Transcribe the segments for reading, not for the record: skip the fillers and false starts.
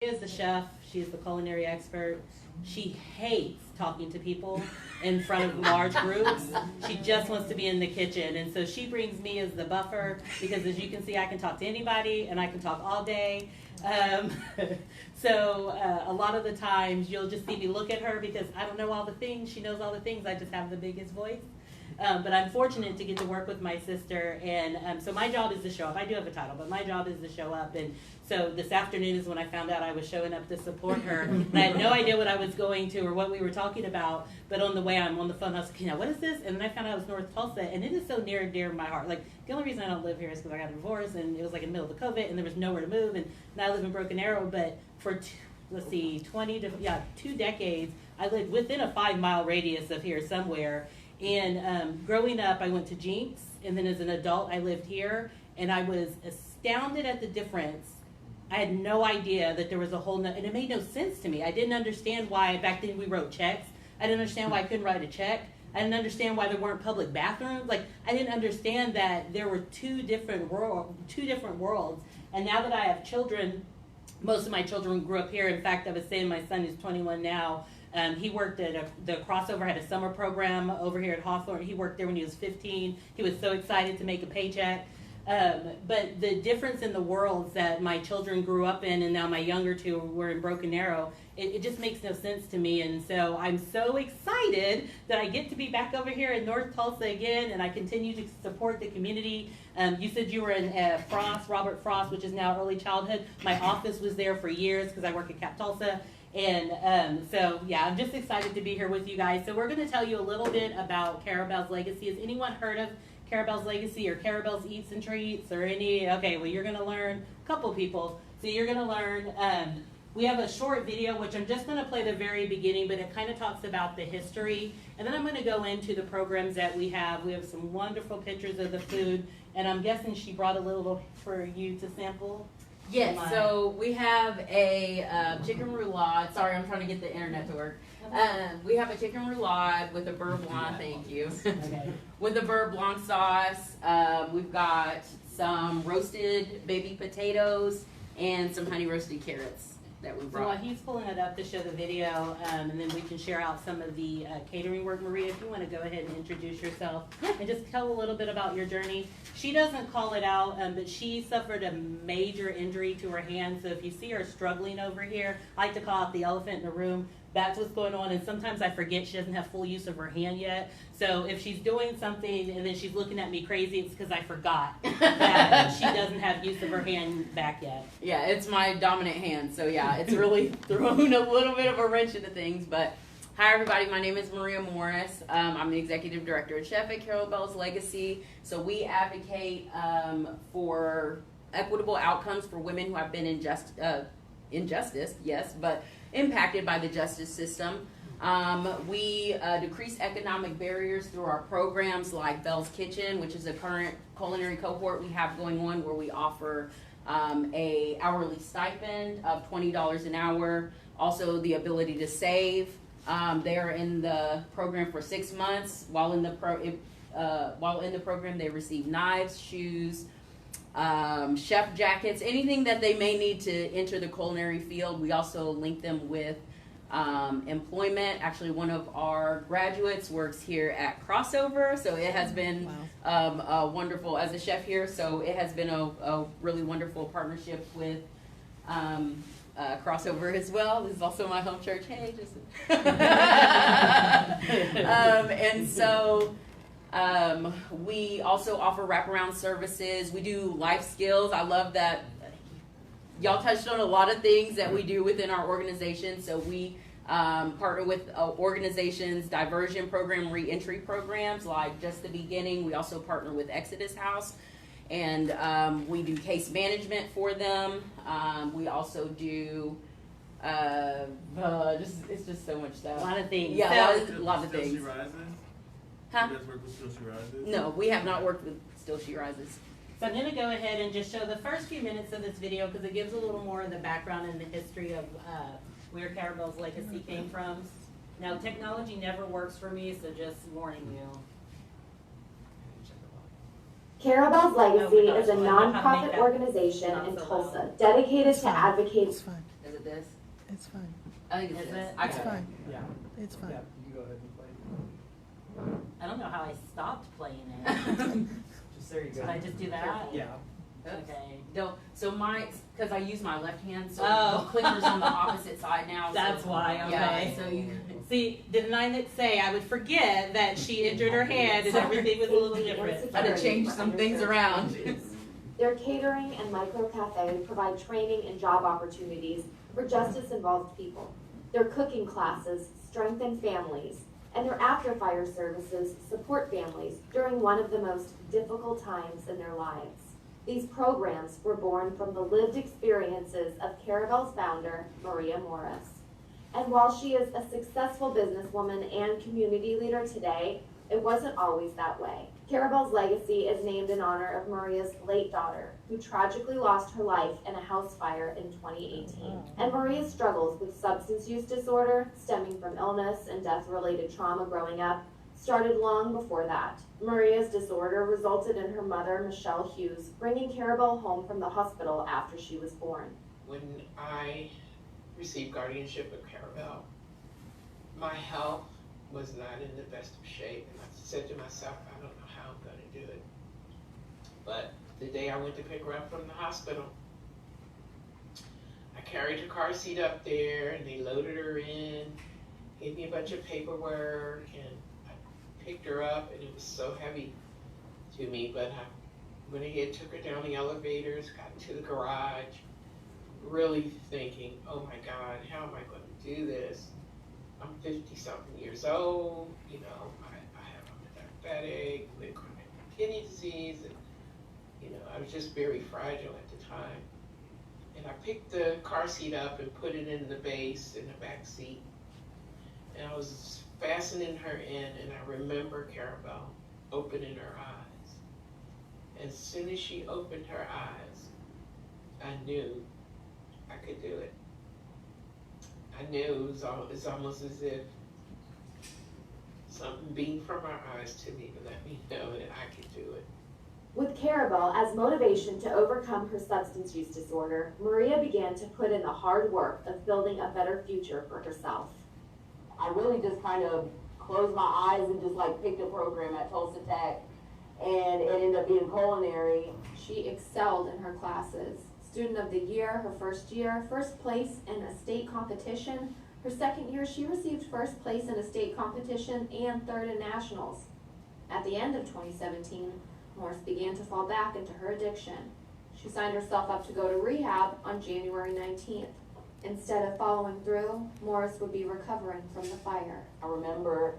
Is the chef. She's the culinary expert. She hates talking to people in front of large groups. She just wants to be in the kitchen. And so she brings me as the buffer because, as you can see, I can talk to anybody and I can talk all day. So a lot of the times you'll just see me look at her because I don't know all the things. She knows all the things. I just have the biggest voice. But I'm fortunate to get to work with my sister, and so my job is to show up. I do have a title, but my job is to show up. And so this afternoon is when I found out I was showing up to support her. And I had no idea what I was going to or what we were talking about, but on the way I'm on the phone, I was like, what is this? And then I found out it was North Tulsa, and it is so near and dear to my heart. Like, the only reason I don't live here is because I got a divorce, and it was like in the middle of the COVID, and there was nowhere to move, and now I live in Broken Arrow, but for 2 decades, I lived within a 5-mile radius of here somewhere. And growing up, I went to Jinx, and then as an adult, I lived here, and I was astounded at the difference. I had no idea that there was a whole, and it made no sense to me. I didn't understand why, back then we wrote checks. I didn't understand why I couldn't write a check. I didn't understand why there weren't public bathrooms. Like, I didn't understand that there were two different worlds. And now that I have children, most of my children grew up here. In fact, I was saying my son is 21 now. He worked at the Crossover, had a summer program over here at Hawthorne. He worked there when he was 15. He was so excited to make a paycheck. But the difference in the worlds that my children grew up in, and now my younger two were in Broken Arrow, it just makes no sense to me. And so I'm so excited that I get to be back over here in North Tulsa again, and I continue to support the community. You said you were in Robert Frost, which is now Early Childhood. My office was there for years because I work at Cap Tulsa. And so, yeah, I'm just excited to be here with you guys. So we're going to tell you a little bit about Carabelle's Legacy. Has anyone heard of Carabelle's Legacy or Carabelle's Eats and Treats or any? Okay, well, you're going to learn, a couple people. So you're going to learn, we have a short video, which I'm just going to play the very beginning, but it kind of talks about the history. And then I'm going to go into the programs that we have. We have some wonderful pictures of the food. And I'm guessing she brought a little for you to sample. Yes, so we have a chicken roulade. Sorry, I'm trying to get the internet to work. We have a chicken roulade with a beurre blanc, thank you. Okay. With a beurre blanc sauce. We've got some roasted baby potatoes and some honey roasted carrots that we So brought. while he's pulling it up to show the video, and then we can share out some of the catering work. Maria, if you want to go ahead and introduce yourself and just tell a little bit about your journey. She doesn't call it out, but she suffered a major injury to her hand. So if you see her struggling over here, I like to call it the elephant in the room. That's what's going on, and sometimes I forget she doesn't have full use of her hand yet. So if she's doing something and then she's looking at me crazy, it's because I forgot that she doesn't have use of her hand back yet. Yeah, it's my dominant hand, so yeah, it's really thrown a little bit of a wrench into things. But hi everybody, my name is Maria Morris. I'm the executive director and chef at Carabelle's Legacy. So we advocate for equitable outcomes for women who have been injustice, yes, but impacted by the justice system. We decrease economic barriers through our programs like Belle's Kitchen, which is a current culinary cohort we have going on where we offer a hourly stipend of $20 an hour. Also the ability to save. They are in the program for 6 months. While in the program, they receive knives, shoes, chef jackets, anything that they may need to enter the culinary field. We also link them with employment. Actually, one of our graduates works here at Crossover, so it has been wonderful as a chef here. So it has been a really wonderful partnership with Crossover as well. This is also my home church. Hey, just and so we also offer wraparound services. We do life skills. I love that y'all touched on a lot of things that we do within our organization. So we partner with organizations, diversion program, re-entry programs like Just the Beginning. We also partner with Exodus House, and we do case management for them. We also do it's just so much stuff. A lot of things. Yeah, a lot of things. Huh? You guys work with Still She Rises? No, we have not worked with Still She Rises. So I'm going to go ahead and just show the first few minutes of this video because it gives a little more of the background and the history of where Carabelle's Legacy came from. Now, technology never works for me, so just warning you. Carabelle's Legacy is a nonprofit organization in Tulsa dedicated to advocating. Does it it this? It's fine. I think it's Is this. it? I It's got it. fine. Yeah. It's fine. Yeah, you go ahead and play. I don't know how I stopped playing it. Just there you go. Did I just do that? Yeah. Okay. No, so because I use my left hand, so Oh. the clicker's on the opposite side now. That's so, why, okay. Yeah, so you. See, didn't I say I would forget that she injured her hand and everything was a little different? I had to change some things around. Their catering and micro cafe provide training and job opportunities for justice-involved people. Their cooking classes strengthen families, and their after-fire services support families during one of the most difficult times in their lives. These programs were born from the lived experiences of Carabel's founder, Maria Morris. And while she is a successful businesswoman and community leader today, it wasn't always that way. Carabel's legacy is named in honor of Maria's late daughter, who tragically lost her life in a house fire in 2018. And Maria's struggles with substance use disorder, stemming from illness and death-related trauma growing up, started long before that. Maria's disorder resulted in her mother, Michelle Hughes, bringing Carabel home from the hospital after she was born. When I received guardianship of Carabel, my health was not in the best of shape, and I said to myself, I don't know how I'm going to do it. But the day I went to pick her up from the hospital, I carried her car seat up there, and they loaded her in, gave me a bunch of paperwork, and I picked her up, and it was so heavy to me, but I went ahead, took her down the elevators, got into the garage, really thinking, oh my God, how am I going to do this? I'm 50-something years old, you know, I'm diabetic, with chronic kidney disease, and, you know, I was just very fragile at the time. And I picked the car seat up and put it in the base in the back seat. And I was fastening her in, and I remember Carabel opening her eyes. As soon as she opened her eyes, I knew I could do it. I knew it's almost as if something beamed from her eyes to me to let me know that I could do it. With Carabel as motivation to overcome her substance use disorder, Maria began to put in the hard work of building a better future for herself. I really just kind of closed my eyes and just like picked a program at Tulsa Tech, and it ended up being culinary. She excelled in her classes. Student of the Year her first year, first place in a state competition. Her second year, she received first place in a state competition and third in nationals. At the end of 2017, Morris began to fall back into her addiction. She signed herself up to go to rehab on January 19th. Instead of following through, Morris would be recovering from the fire. I remember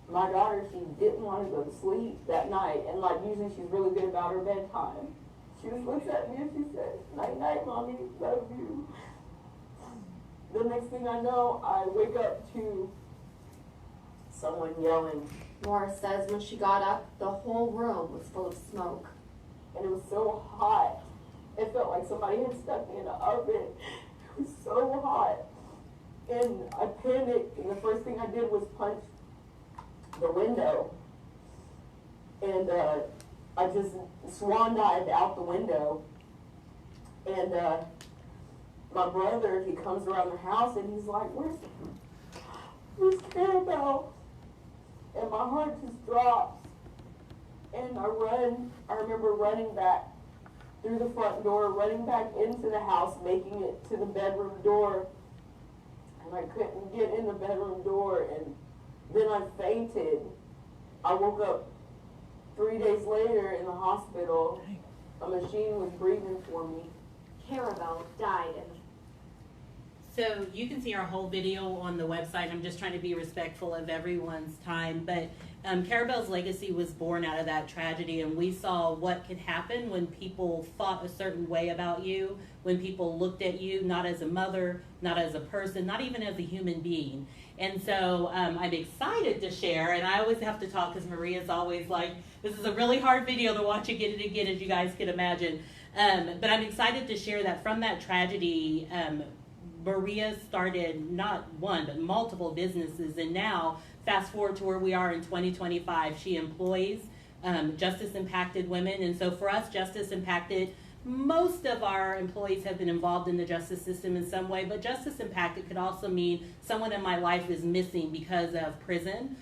my daughter, she didn't want to go to sleep that night, and like usually she's really good about her bedtime. She just looks at me and she says, "Night night, mommy, love you." The next thing I know, I wake up to someone yelling. Morris says when she got up, the whole room was full of smoke. And it was so hot. It felt like somebody had stuck me in an oven. It was so hot. And I panicked, and the first thing I did was punch the window. And I just swan dived out the window. And my brother, he comes around the house and he's like, where's Carabel? And my heart just drops. And I remember running back through the front door, running back into the house, making it to the bedroom door. And I couldn't get in the bedroom door, and then I fainted. I woke up 3 days later in the hospital. A machine was breathing for me. Carabel died in So you can see our whole video on the website. I'm just trying to be respectful of everyone's time. But Carabel's legacy was born out of that tragedy, and we saw what could happen when people thought a certain way about you, when people looked at you not as a mother, not as a person, not even as a human being. And so I'm excited to share, and I always have to talk because Maria's always like, this is a really hard video to watch again and again, as you guys can imagine. But I'm excited to share that from that tragedy, Maria started not one, but multiple businesses, and now, fast forward to where we are in 2025, she employs justice-impacted women, and so for us, justice-impacted most of our employees have been involved in the justice system in some way, but justice impacted could also mean someone in my life is missing because of prison,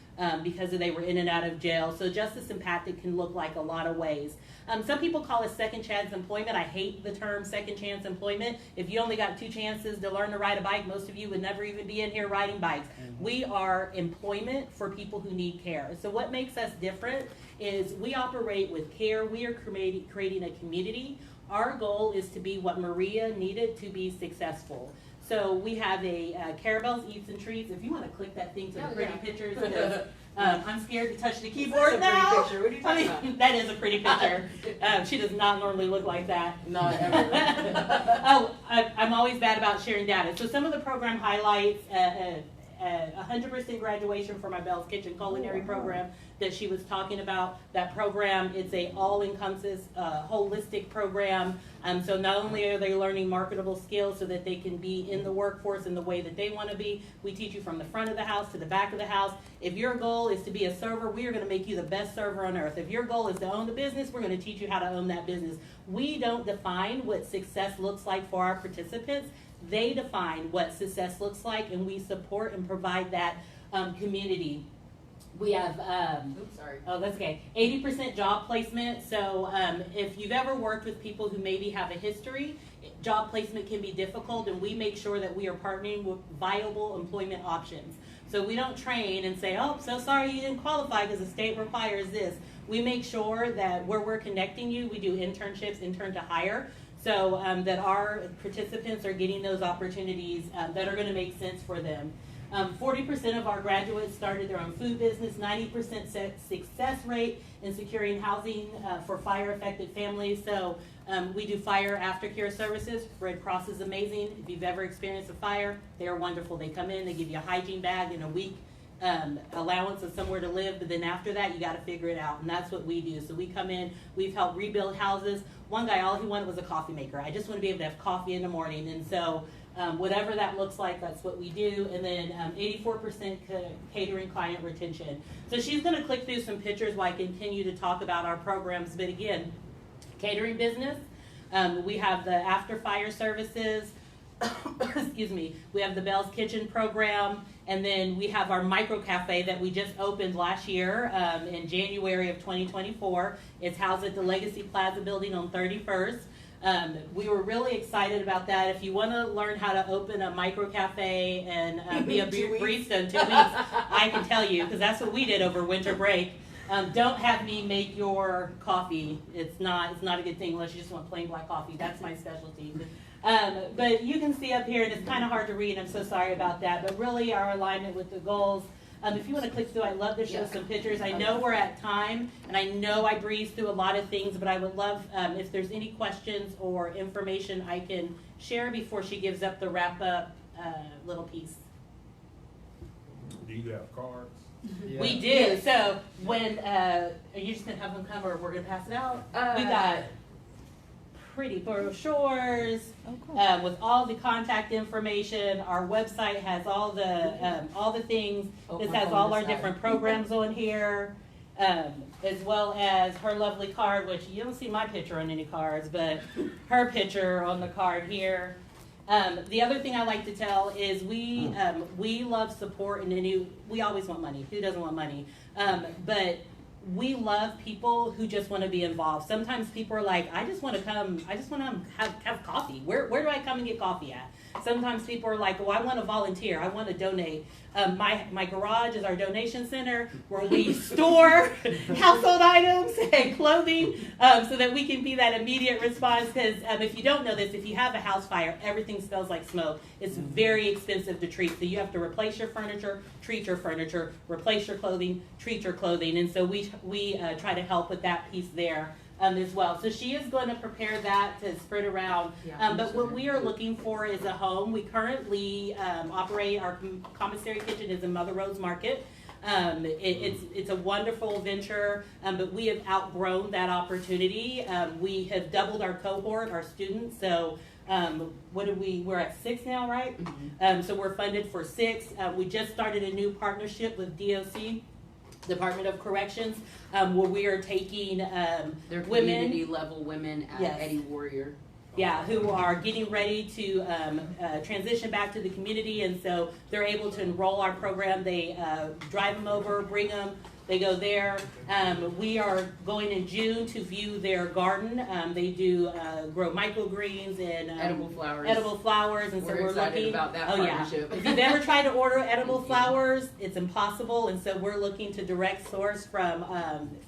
because they were in and out of jail. So justice impacted can look like a lot of ways. Some people call it second chance employment. I hate the term second chance employment. If you only got 2 chances to learn to ride a bike, most of you would never even be in here riding bikes. We are employment for people who need care. So what makes us different is we operate with care. We are creating a community. Our goal is to be what Maria needed to be successful. So we have a Carabelle's Eats and Treats. If you want to click that thing to the pretty pictures, because I'm scared to touch the keyboard now. What are you talking about? That is a pretty picture. She does not normally look like that. Not ever. Oh, I'm always bad about sharing data. So some of the program highlights, 100% graduation for my Bell's Kitchen culinary program that she was talking about. That program, it's a all-encompassing, holistic program. So not only are they learning marketable skills so that they can be in the workforce in the way that they want to be, we teach you from the front of the house to the back of the house. If your goal is to be a server, we are going to make you the best server on earth. If your goal is to own the business, we're going to teach you how to own that business. We don't define what success looks like for our participants. They define what success looks like, and we support and provide that community. We have, Oops, sorry. oh, that's okay, 80% job placement. So if you've ever worked with people who maybe have a history, job placement can be difficult, and we make sure that we are partnering with viable employment options. So we don't train and say, oh, so sorry you didn't qualify because the state requires this. We make sure that where we're connecting you, we do internships, intern to hire, so that our participants are getting those opportunities that are going to make sense for them. 40% of our graduates started their own food business, 90% success rate in securing housing for fire-affected families. So we do fire aftercare services. Red Cross is amazing. If you've ever experienced a fire, they are wonderful. They come in, they give you a hygiene bag and a week allowance of somewhere to live, but then after that, you got to figure it out, and that's what we do. So we come in, we've helped rebuild houses. One guy, all he wanted was a coffee maker. I just want to be able to have coffee in the morning, and so whatever that looks like, that's what we do. And then 84% catering client retention. So she's going to click through some pictures while I continue to talk about our programs, but again, catering business. We have the after fire services. Excuse me. We have the Bell's Kitchen program, and then we have our micro cafe that we just opened last year in January of 2024. It's housed at the Legacy Plaza building on 31st. We were really excited about that. If you want to learn how to open a micro cafe and be a barista in 2 weeks, I can tell you, because that's what we did over winter break. Don't have me make your coffee. It's not a good thing unless you just want plain black coffee. That's my specialty. But you can see up here, and it's kind of hard to read. I'm so sorry about that. But really, our alignment with the goals. If you want to click through, I'd love to show some pictures. I know we're at time, and I know I breezed through a lot of things, but I would love if there's any questions or information I can share before she gives up the wrap-up little piece. Do you have cards? Yeah. We do. So when are you just gonna have them come, or we're gonna pass it out? We got pretty brochures with all the contact information. Our website has all the things. This has all our different programs on here, as well as her lovely card, which you don't see my picture on any cards, but her picture on the card here. The other thing I like to tell is we love support, and we always want money. Who doesn't want money? But we love people who just want to be involved. Sometimes people are like, I just want to come, I just want to have coffee. Where do I come and get coffee at? Sometimes people are like, well, I want to volunteer. I want to donate. My garage is our donation center where we store household items and clothing so that we can be that immediate response. Because if you don't know this, if you have a house fire, everything smells like smoke. It's very expensive to treat. So you have to replace your furniture, treat your furniture, replace your clothing, treat your clothing. And so we try to help with that piece there. As well. So she is going to prepare that to spread around. But what we are looking for is a home. We currently operate, our commissary kitchen is in Mother Rose Market. It's a wonderful venture, but we have outgrown that opportunity. We have doubled our cohort, our students. So we're at 6 now, right? Mm-hmm. So we're funded for 6. We just started a new partnership with DOC. Department of Corrections, where we are taking They're women, community level women at Yes. Eddie Warrior. yeah, who are getting ready to transition back to the community, and so they're able to enroll our program. They drive them over, bring them. They go there. We are going in June to view their garden. They do grow microgreens and Edible flowers. edible flowers, and so We're we're excited looking. about that Oh yeah! partnership. If you've ever tried to order edible flowers, it's impossible, and so we're looking to direct source from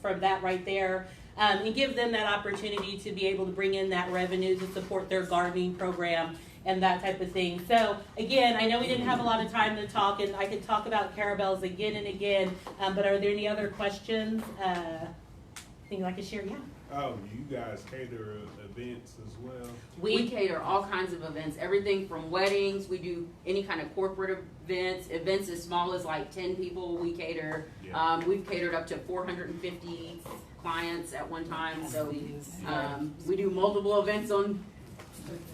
that right there, and give them that opportunity to be able to bring in that revenue to support their gardening program and that type of thing. So again, I know we didn't have a lot of time to talk, and I could talk about Carabels again and again. But are there any other questions? Things I could share? Yeah. Oh, you guys cater events as well? We cater all kinds of events, everything from weddings. We do any kind of corporate events as small as like 10 people. We cater. Yeah. We've catered up to 450 clients at one time. So we do multiple events on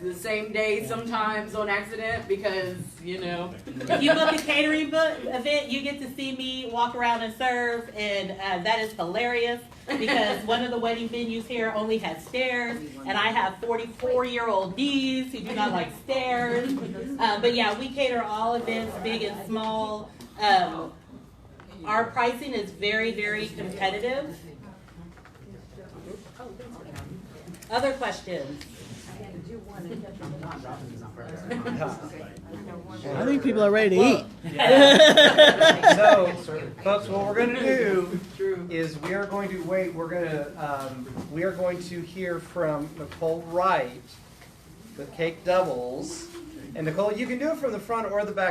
the same day, sometimes on accident, because If you book a catering event, you get to see me walk around and serve, and that is hilarious because one of the wedding venues here only has stairs, and I have 44-year-old knees who do not like stairs. But yeah, we cater all events, big and small. Our pricing is very, very competitive. Other questions? I think people are ready to eat. So, folks, what we're going to do is we are going to wait. We are going to hear from Nicole Wright with Cake Doubles. And Nicole, you can do it from the front or the back.